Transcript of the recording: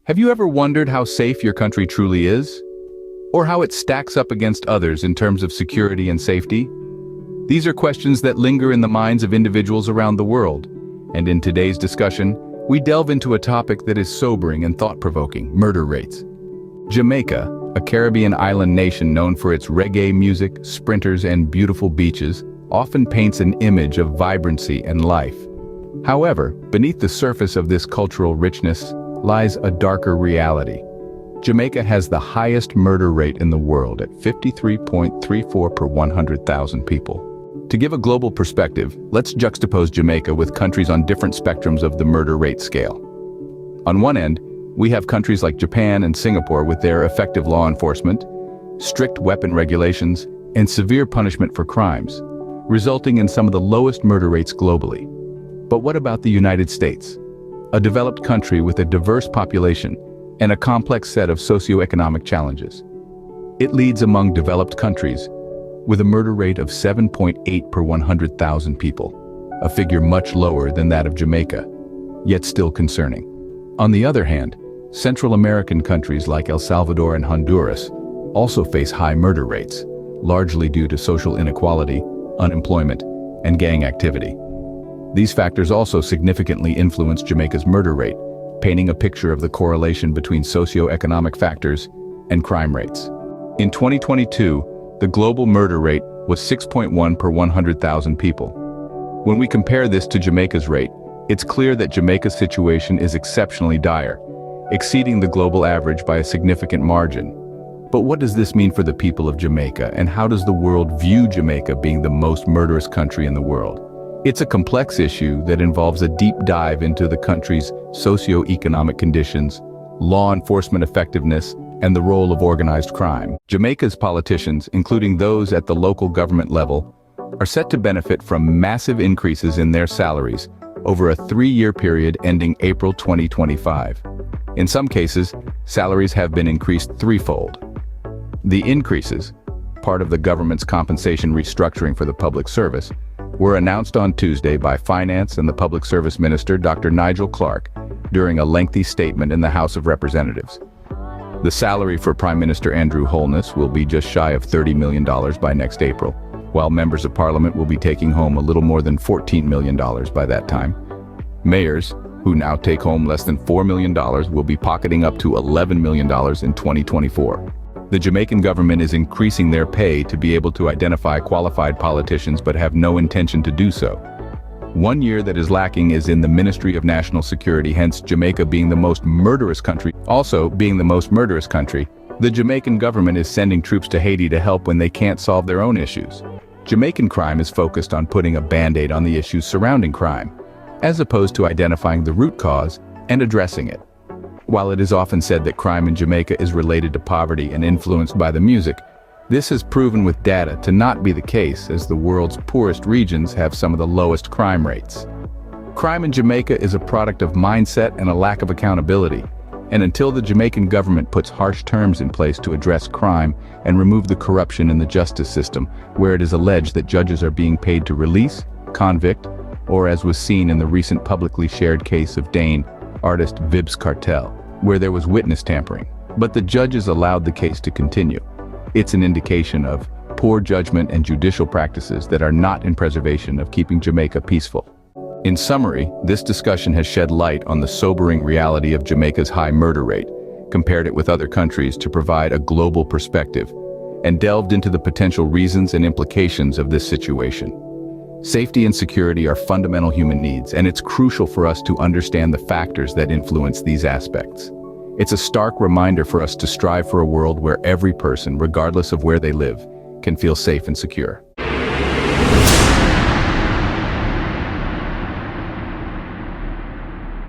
Have you ever wondered how safe your country truly is? Or how it stacks up against others in terms of security and safety? These are questions that linger in the minds of individuals around the world. And in today's discussion, we delve into a topic that is sobering and thought-provoking: murder rates. Jamaica, a Caribbean island nation known for its reggae music, sprinters, and beautiful beaches, often paints an image of vibrancy and life. However, beneath the surface of this cultural richness lies a darker reality. Jamaica has the highest murder rate in the world at 53.34 per 100,000 people. To give a global perspective, let's juxtapose Jamaica with countries on different spectrums of the murder rate scale. On one end, we have countries like Japan and Singapore with their effective law enforcement, strict weapon regulations, and severe punishment for crimes, resulting in some of the lowest murder rates globally. But what about the United States? A developed country with a diverse population and a complex set of socioeconomic challenges. It leads among developed countries with a murder rate of 7.8 per 100,000 people, a figure much lower than that of Jamaica, yet still concerning. On the other hand, Central American countries like El Salvador and Honduras also face high murder rates, largely due to social inequality, unemployment, and gang activity. These factors also significantly influence Jamaica's murder rate, painting a picture of the correlation between socioeconomic factors and crime rates. In 2022, the global murder rate was 6.1 per 100,000 people. When we compare this to Jamaica's rate, it's clear that Jamaica's situation is exceptionally dire, exceeding the global average by a significant margin. But what does this mean for the people of Jamaica, and how does the world view Jamaica being the most murderous country in the world? It's a complex issue that involves a deep dive into the country's socio-economic conditions, law enforcement effectiveness, and the role of organized crime. Jamaica's politicians, including those at the local government level, are set to benefit from massive increases in their salaries over a 3-year period ending April 2025. In some cases, salaries have been increased threefold. The increases, part of the government's compensation restructuring for the public service, were announced on Tuesday by Finance and the Public Service Minister Dr. Nigel Clark during a lengthy statement in the House of Representatives. The salary for Prime Minister Andrew Holness will be just shy of $30 million by next April, while members of Parliament will be taking home a little more than $14 million by that time. Mayors, who now take home less than $4 million, will be pocketing up to $11 million in 2024. The Jamaican government is increasing their pay to be able to identify qualified politicians but have no intention to do so. One year that is lacking is in the Ministry of National Security, hence Jamaica being the most murderous country. Also, being the most murderous country, the Jamaican government is sending troops to Haiti to help when they can't solve their own issues. Jamaican crime is focused on putting a band-aid on the issues surrounding crime, as opposed to identifying the root cause and addressing it. While it is often said that crime in Jamaica is related to poverty and influenced by the music, this has proven with data to not be the case, as the world's poorest regions have some of the lowest crime rates. Crime in Jamaica is a product of mindset and a lack of accountability, and until the Jamaican government puts harsh terms in place to address crime and remove the corruption in the justice system, where it is alleged that judges are being paid to release, convict, or as was seen in the recent publicly shared case of Dane artist Vybz Kartel, where there was witness tampering, but the judges allowed the case to continue. It's an indication of poor judgment and judicial practices that are not in preservation of keeping Jamaica peaceful. In summary, this discussion has shed light on the sobering reality of Jamaica's high murder rate, compared it with other countries to provide a global perspective, and delved into the potential reasons and implications of this situation. Safety and security are fundamental human needs, and it's crucial for us to understand the factors that influence these aspects. It's a stark reminder for us to strive for a world where every person, regardless of where they live, can feel safe and secure.